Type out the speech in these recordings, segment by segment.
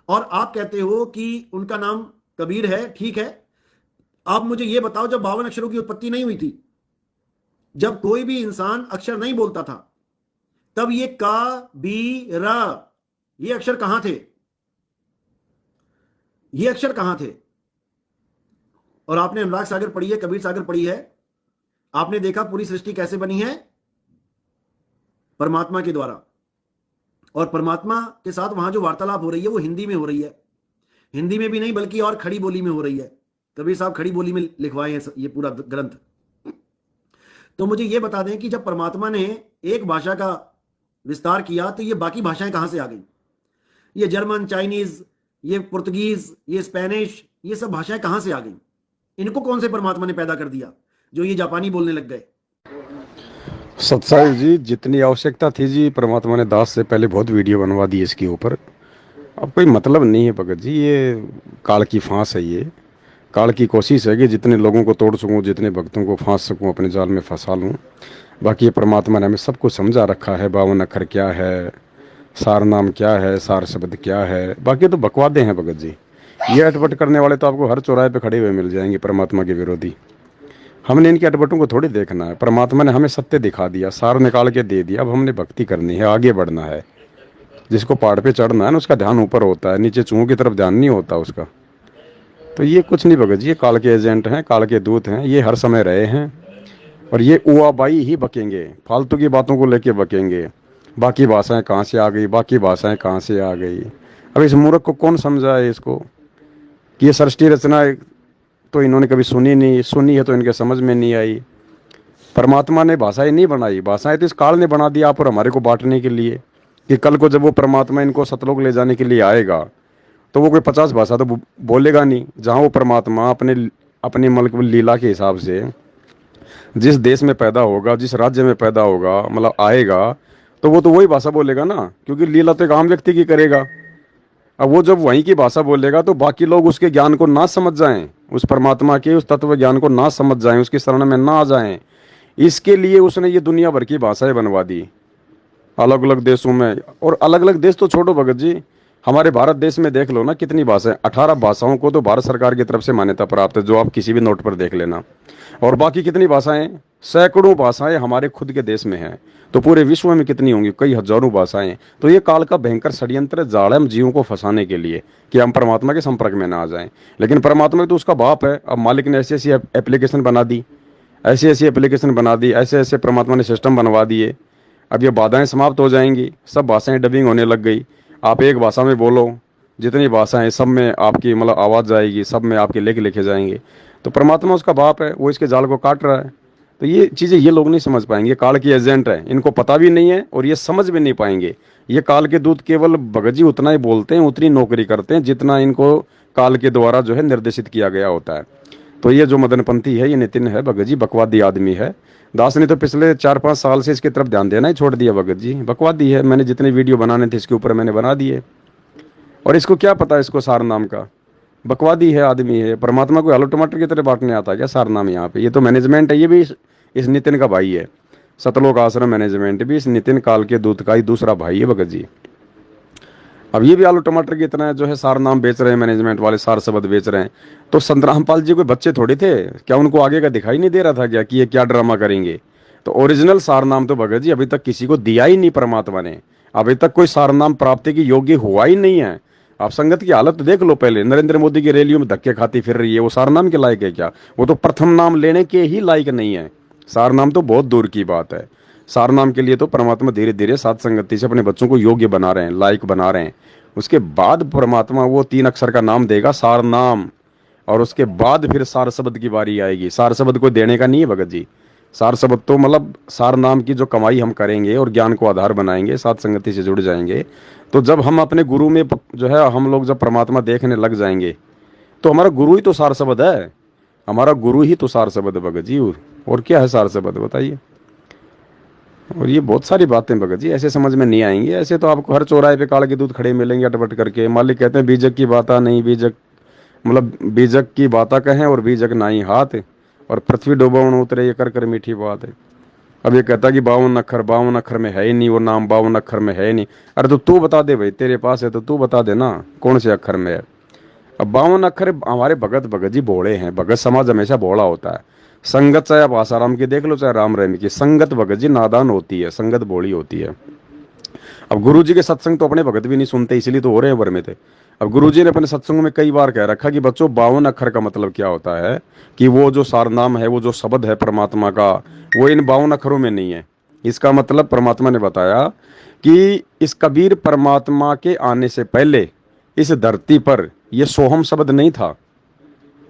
और आप कहते हो कि उनका नाम कबीर है। ठीक है, आप मुझे यह बताओ, जब 52 अक्षरों की उत्पत्ति नहीं हुई थी, जब कोई भी इंसान अक्षर नहीं बोलता था, तब ये का बी रा, ये अक्षर कहां थे? ये अक्षर कहां थे? और आपने अनुराग सागर पढ़ी है, कबीर सागर पढ़ी है, आपने देखा पूरी सृष्टि कैसे बनी है? परमात्मा के द्वारा। और परमात्मा के साथ वहां जो वार्तालाप हो रही है वो हिंदी में हो रही है। हिंदी में भी नहीं बल्कि और खड़ी बोली में हो रही है। कबीर साहब खड़ी बोली में लिखवाए हैं ये पूरा ग्रंथ। तो मुझे ये बता दें कि जब परमात्मा ने एक भाषा का विस्तार किया तो ये बाकी भाषाएं कहां से आ गई? ये जर्मन, चाइनीज, ये पुर्तगीज, ये स्पेनिश, ये सब भाषाएं कहां से आ गई? इनको कौन से परमात्मा ने पैदा कर दिया जो ये जापानी बोलने लग गए? सत्साई जी, जितनी आवश्यकता थी जी, परमात्मा ने दास से पहले बहुत वीडियो बनवा दी इसके ऊपर। अब कोई मतलब नहीं है भगत जी, ये काल की फांस है। ये काल की कोशिश है कि जितने लोगों को तोड़ सकूं, जितने भक्तों को फांस सकूं, अपने जाल में फंसा लूं। बाकी ये परमात्मा ने हमें सब कुछ समझा रखा है। 52 अक्षर क्या है, सार नाम क्या है, सार शब्द क्या है, बाकी तो बकवादे हैं भगत जी। ये अटपट करने वाले तो आपको हर चौराहे पे खड़े हुए मिल जाएंगे, परमात्मा के विरोधी। हमने इनके अटपटों को थोड़ी देखना है। परमात्मा ने हमें सत्य दिखा दिया, सार निकाल के दे दिया। अब हमने भक्ति करनी है, आगे बढ़ना है। जिसको पहाड़ पे चढ़ना है ना, उसका ध्यान ऊपर होता है, नीचे चूहों की तरफ ध्यान नहीं होता उसका। तो ये कुछ नहीं भगत जी, ये काल के एजेंट हैं, काल के दूत हैं, ये हर समय रहे हैं। और ये उआबाई ही बकेंगे, फालतू की बातों को लेके बकेंगे। बाकी भाषाएं कहाँ से आ गई, बाकी भाषाएं कहाँ से आ गई। अब इस मूर्ख को कौन समझाए इसको कि ये सृष्टि रचना तो इन्होंने कभी सुनी नहीं, सुनी है तो इनके समझ में नहीं आई। परमात्मा ने भाषाएं नहीं बनाई, भाषाएं तो इस काल ने बना दिया आप और हमारे को बांटने के लिए, कि कल को जब वो परमात्मा इनको सतलोक ले जाने के लिए आएगा तो वो कोई 50 भाषा तो बोलेगा नहीं। जहाँ वो परमात्मा अपने अपनी मल्क लीला के हिसाब से जिस देश में पैदा होगा, जिस राज्य में पैदा होगा, मतलब आएगा, तो वो तो वही भाषा बोलेगा ना, क्योंकि लीला तो एक आम व्यक्ति की करेगा। अब वो जब वहीं की भाषा बोलेगा तो बाकी लोग उसके ज्ञान को ना समझ जाएं, उस परमात्मा के उस तत्व ज्ञान को ना समझ जाएं, उसकी शरण में ना आ जाएं। इसके लिए उसने ये दुनिया भर की भाषाएं बनवा दी अलग अलग देशों में। और अलग अलग देश तो छोड़ो भगत जी, हमारे भारत देश में देख लो ना, कितनी भाषाएं, 18 भाषाओं को तो भारत सरकार की तरफ से मान्यता प्राप्त है, जो आप किसी भी नोट पर देख लेना। और बाकी कितनी भाषाएं, सैकड़ों भाषाएं हमारे खुद के देश में हैं। तो पूरे विश्व में कितनी होंगी, कई हजारों भाषाएं। तो ये काल का भयंकर षड्यंत्र जाल है हम जीवों को फंसाने के लिए, कि हम परमात्मा के संपर्क में ना आ जाएं। लेकिन परमात्मा तो उसका बाप है। अब मालिक ने ऐसी ऐसी एप्लीकेशन बना दी, ऐसी ऐसी एप्लीकेशन बना दी, ऐसे ऐसे परमात्मा ने सिस्टम बनवा दिए। अब ये बाधाएं समाप्त हो जाएंगी, सब भाषाएं डबिंग होने लग गई। आप एक भाषा में बोलो, जितनी भाषाएं सब में आपकी मतलब आवाज़ जाएगी, सब में आपके लेख लिखे जाएंगे। तो परमात्मा उसका बाप है, वो इसके जाल को काट रहा है। तो ये चीज़ें ये लोग नहीं समझ पाएंगे, काल की एजेंट है, इनको पता भी नहीं है और ये समझ भी नहीं पाएंगे। ये काल के दूत केवल भगत जी उतना ही बोलते हैं, उतनी नौकरी करते हैं जितना इनको काल के द्वारा जो है निर्देशित किया गया होता है। तो ये जो मदनपंथी है, ये नितिन है भगत जी, बकवादी आदमी है। दास ने तो पिछले 4-5 साल से इसकी तरफ ध्यान देना ही छोड़ दिया भगत जी, बकवादी है। मैंने जितने वीडियो बनाने थे इसके ऊपर मैंने बना दिए, और इसको क्या पता, इसको सार नाम का। बकवादी है आदमी है। परमात्मा को आलू टमाटर की तरह बांटने आता है क्या सार नाम यहाँ पे? ये तो मैनेजमेंट है, ये भी इस नितिन का भाई है। सतलोक आश्रम मैनेजमेंट भी इस नितिन काल के दूत का ही दूसरा भाई है भगत जी। अब ये भी आलू टमाटर की तरह जो है सार नाम बेच रहे हैं, मैनेजमेंट वाले सार शब्द बेच रहे हैं। तो संत रामपाल जी कोई बच्चे थोड़े थे क्या? उनको आगे का दिखाई नहीं दे रहा था क्या कि ये क्या ड्रामा करेंगे? तो ओरिजिनल सार नाम तो भगत जी अभी तक किसी को दिया ही नहीं परमात्मा ने। अभी तक कोई सार नाम प्राप्ति की योग्य हुआ ही नहीं है। आप संगत की हालत देख लो पहले, नरेंद्र मोदी की रैलियों में धक्के खाती फिर रही है, वो सार नाम के लायक है क्या? वो तो प्रथम नाम लेने के ही लायक नहीं है। सार नाम तो बहुत दूर की बात है। सार नाम के लिए तो परमात्मा धीरे धीरे सात संगति से अपने बच्चों को योग्य बना रहे हैं, लायक बना रहे हैं। उसके बाद परमात्मा वो 3 अक्षर का नाम देगा, सार नाम। और उसके बाद फिर सार शब्द की बारी आएगी। सार शब्द को देने का नहीं है भगत जी। सार शब्द तो मतलब सार नाम की जो कमाई हम करेंगे और ज्ञान को आधार बनाएंगे, सात संगति से जुड़ जाएंगे, तो जब हम अपने गुरु में जो है हम लोग जब परमात्मा देखने लग जाएंगे तो हमारा गुरु ही तो सार शब्द है। हमारा गुरु ही तो सार शब्द भगत जी। और क्या है सार शब्द बताइए? और ये बहुत सारी बातें भगत जी ऐसे समझ में नहीं आएंगी। ऐसे तो आपको हर चौराहे पे काल के दूध खड़े मिलेंगे अटपट करके। मालिक कहते हैं बीजक की बाता नहीं, बीजक मतलब बीजक की बाता कहें और बीजक नहीं हाथ, और पृथ्वी डूबा उतरे ये कर कर मीठी बात है। अब ये कहता कि 52 अक्षर में है ही नहीं, वो नाम 52 अक्षर में है ही नहीं। अरे तो तू बता दे भाई, तेरे पास है तो तू बता दे ना कौन से अक्षर में है। अब 52 अक्षर हमारे भगत जी भोले हैं, भगत समाज हमेशा भोला होता है। संगत चाहे आप आसाराम की देख लो चाहे राम रहीम की, संगत भगत जी नादान होती है, संगत भोली होती है। अब गुरु जी के सत्संग तो अपने भगत भी नहीं सुनते, इसलिए तो हो रहे हैं भर में थे। अब गुरु जी ने अपने सत्संग में कई बार कह रखा कि बच्चों 52 अक्षर का मतलब क्या होता है, कि वो जो सारनाम है, वो जो शब्द है परमात्मा का, वो इन 52 अक्षरों में नहीं है। इसका मतलब परमात्मा ने बताया कि इस कबीर परमात्मा के आने से पहले इस धरती पर ये सोहम शब्द नहीं था,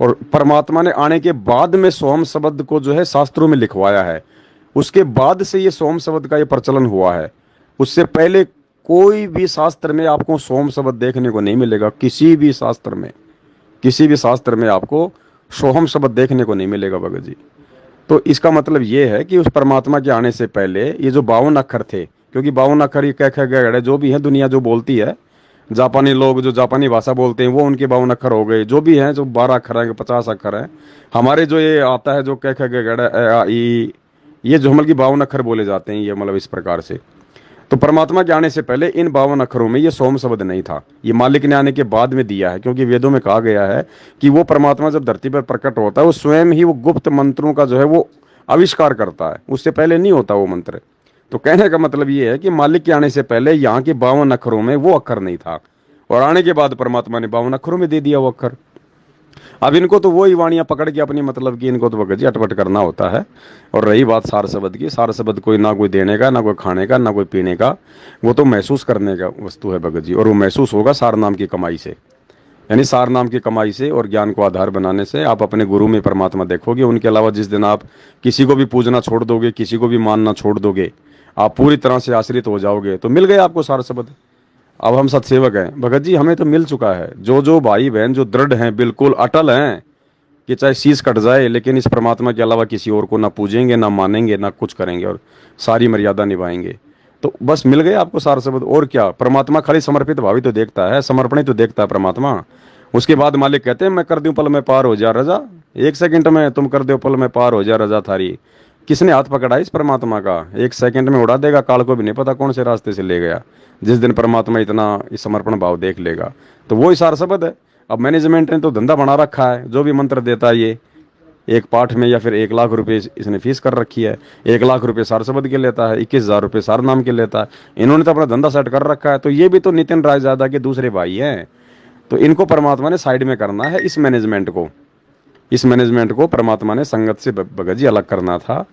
और परमात्मा ने आने के बाद में सोहम शब्द को जो है शास्त्रों में लिखवाया है। उसके बाद से ये सोहम शब्द का ये प्रचलन हुआ है। उससे पहले कोई भी शास्त्र में आपको सोहम शब्द देखने को नहीं मिलेगा, किसी भी शास्त्र में, किसी भी शास्त्र में आपको सोहम शब्द देखने को नहीं मिलेगा भगत जी। तो इसका मतलब ये है कि उस परमात्मा के आने से पहले ये जो 52 अक्षर थे, क्योंकि 52 अक्षर ये कह गए जो भी है दुनिया जो बोलती है, जापानी लोग जो जापानी भाषा बोलते हैं वो उनके 52 अक्षर हो गए, जो भी हैं जो 12 अक्षर हैं 50 अक्षर हैं। हमारे जो ये आता है जो कह गए ये जो मतलब की 52 अक्षर बोले जाते हैं, ये मतलब इस प्रकार से। तो परमात्मा के आने से पहले इन 52 अक्षरों में ये सोम शब्द नहीं था, ये मालिक ने आने के बाद में दिया है। क्योंकि वेदों में कहा गया है कि वो परमात्मा जब धरती पर प्रकट होता है वो स्वयं ही वो गुप्त मंत्रों का जो है वो आविष्कार करता है, उससे पहले नहीं होता वो मंत्र। तो कहने का मतलब ये है कि मालिक के आने से पहले यहाँ के 52 अक्षरों में वो अक्षर नहीं था, और आने के बाद परमात्मा ने 52 अक्षरों में दे दिया वो अक्षर। अब इनको तो वही वाणियां पकड़ के अपनी मतलब की इनको तो भगत जी अटपट करना होता है। और रही बात सार शब्द की, सार शब्द कोई ना कोई देने का, ना कोई खाने का, ना कोई पीने का, वो तो महसूस करने का वस्तु है भगत जी। और वो महसूस होगा सार नाम की कमाई से, यानी सार नाम की कमाई से और ज्ञान को आधार बनाने से आप अपने गुरु में परमात्मा देखोगे। उनके अलावा जिस दिन आप किसी को भी पूजना छोड़ दोगे, किसी को भी मानना छोड़ दोगे, आप पूरी तरह से आश्रित हो जाओगे, तो मिल गए आपको सार शब्द। अब हम सत्सेवक हैं भगत जी, हमें तो मिल चुका है। जो भाई बहन जो दृढ़ हैं, बिल्कुल अटल हैं कि चाहे शीश कट जाए लेकिन इस परमात्मा के अलावा किसी और को ना पूजेंगे, ना मानेंगे, ना कुछ करेंगे, और सारी मर्यादा निभाएंगे, तो बस मिल गए आपको सार शब्द। और क्या, परमात्मा खाली समर्पित भावी तो देखता है, समर्पण ही तो देखता है परमात्मा। उसके बाद मालिक कहते हैं मैं कर दूं पल में पार हो जा रजा, 1 सेकंड में तुम कर दो पल में पार हो जा रजा थारी। किसने हाथ पकड़ा इस परमात्मा का, 1 सेकंड में उड़ा देगा, काल को भी नहीं पता कौन से रास्ते से ले गया। जिस दिन परमात्मा इतना इस समर्पण भाव देख लेगा तो वो ही सार शब्द है। अब मैनेजमेंट ने तो धंधा बना रखा है, जो भी मंत्र देता है ये एक पाठ में या फिर 1 लाख रुपए इसने फीस कर रखी है, 1 लाख रुपए सार शब्द के लेता है, 21,000 रुपये सार नाम के लेता है। इन्होंने तो अपना धंधा सेट कर रखा है। तो ये भी तो नितिन रायजादा के दूसरे भाई हैं, तो इनको परमात्मा ने साइड में करना है। इस मैनेजमेंट को परमात्मा ने संगत से भगत जी अलग करना था।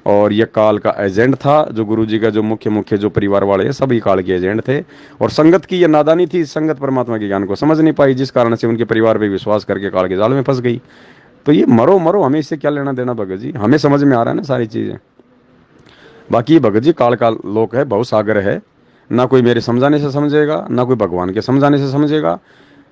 और ये काल का एजेंट था, जो गुरु जी का जो मुख्य जो परिवार वाले हैं सभी काल के एजेंट थे। और संगत की ये नादानी थी, संगत परमात्मा के ज्ञान को समझ नहीं पाई, जिस कारण से उनके परिवार पे विश्वास करके काल के जाल में फंस गई। तो ये मरो हमें इससे क्या लेना देना भगत जी, हमें समझ में आ रहा है ना सारी चीजें। बाकी भगत जी काल का लोक है, बहुत सागर है, ना कोई मेरे समझाने से समझेगा, ना कोई भगवान के समझाने से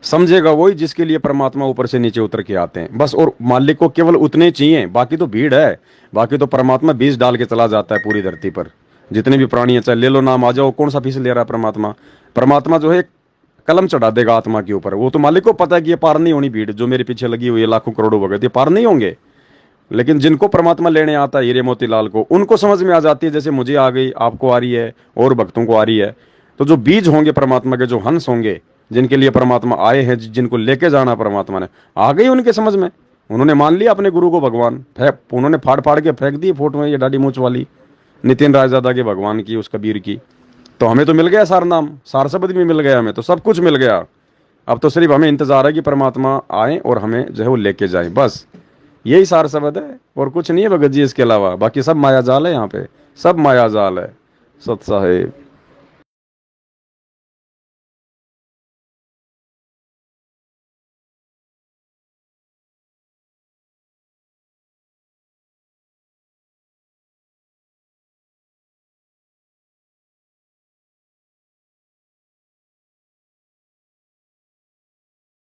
समझेगा वही जिसके लिए परमात्मा ऊपर से नीचे उतर के आते हैं बस। और मालिक को केवल उतने चाहिए, बाकी तो भीड़ है, बाकी तो परमात्मा बीज डाल के चला जाता है पूरी धरती पर। जितने भी प्राणी है, चाहे ले लो नाम आ जाओ, कौन सा फीस ले रहा है परमात्मा जो है कलम चढ़ा देगा आत्मा के ऊपर। वो तो मालिक को पता है कि ये पार नहीं होनी भीड़ जो मेरे पीछे लगी हुई है, लाखों करोड़ों भगत, ये पार नहीं होंगे। लेकिन जिनको परमात्मा लेने आता है हीरे मोतीलाल को, उनको समझ में आ जाती है, जैसे मुझे आ गई, आपको आ रही है, और भक्तों को आ रही है। तो जो बीज होंगे परमात्मा के, जो हंस होंगे, जिनके लिए परमात्मा आए हैं, जिनको लेके जाना परमात्मा ने, आ गई उनके समझ में। उन्होंने मान लिया अपने गुरु को भगवान, उन्होंने फाड़ के फेंक दी फोटो में ये दाढ़ी मूंछ वाली नितिन रायजादा के भगवान की, उस कबीर की। तो हमें तो मिल गया सार नाम, सार शब्द भी मिल गया, हमें तो सब कुछ मिल गया। अब तो सिर्फ हमें इंतजार है कि परमात्मा आए और हमें जो है वो लेके जाए, बस यही सार शब्द है और कुछ नहीं है भगत जी इसके अलावा। बाकी सब माया जाल है, यहाँ पे सब माया जाल है। सत साहेब।